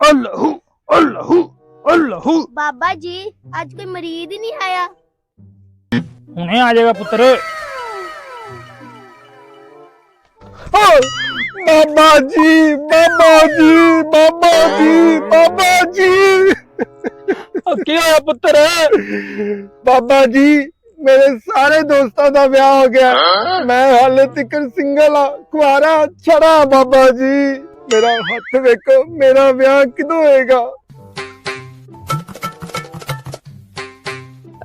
अल्लाहू अल्लाहू अल्लाहू। बाबा जी आज कोई मरीज ही नहीं आया। उन्हें आ जाएगा पुत्र। बाबा जी बाबा जी बाबा जी बाबा जी। क्या है पुत्र? बाबा जी मेरे सारे दोस्तों का ब्याह हो गया, मैं हाले तक सिंगल हाँ, कुआरा छड़ा। बाबा जी मेरा हाथ देखो, मेरा ब्याह किदों होएगा?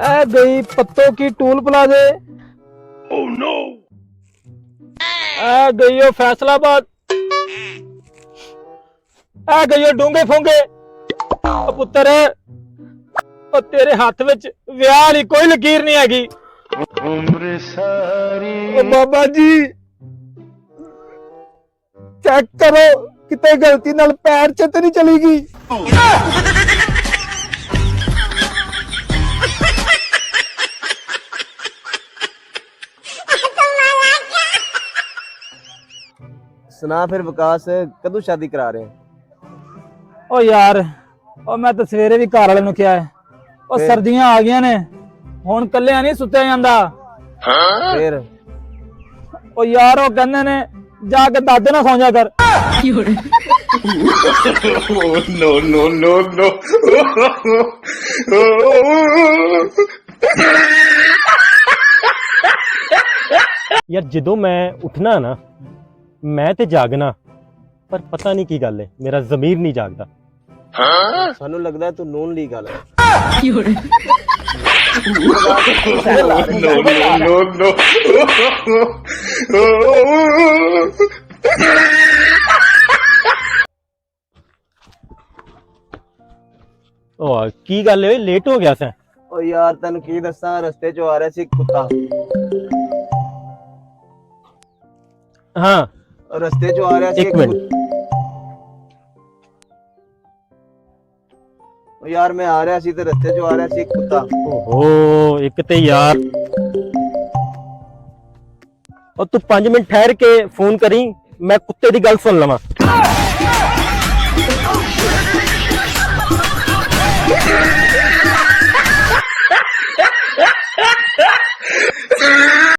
ऐ गई पत्तों की टूल प्लाजे। Oh no. ऐ गई हो फैसलाबाद। ऐ गई हो डूंगे फूंगे। पुत्र तेरे हाथ विच विआह वाली कोई लकीर नहीं हैगी। उम्र सारी बाबा जी चेक करो किते गलती नाल पैर च ते नहीं चली गई। सुना फिर विकास कदों शादी करा रहे हैं? ओ यार ओ मैं तो सवेरे भी घर वाले नु किया है, ओ सर्दियां आ गई ने हुण कल्ले नहीं सुत्या जांदा। फिर ओ यार ओ कहंदे ने जाके दादे ना सौ जा कर। No no no no. यार जदों मैं उठना ना मैं ते जागना, पर पता नहीं की गल है मेरा जमीर नहीं जागदा। सानू लगदा है तू नून लीग वाला है। नो नो नो ओ की गल है लेट हो गया सैं? ओ यार तैनू की दस्सां रस्ते चो आ रहा सी कुत्ता। हाँ रस्ते चो आ रहा सी एक मिनट। ओ यार मैं आ रहा सी ते रस्ते चो आ रहा सी कुत्ता। ओहो एक ते यार और तू 5 मिनट ठहर के फोन करी, मैं कुत्ते दी गल सुन लवां।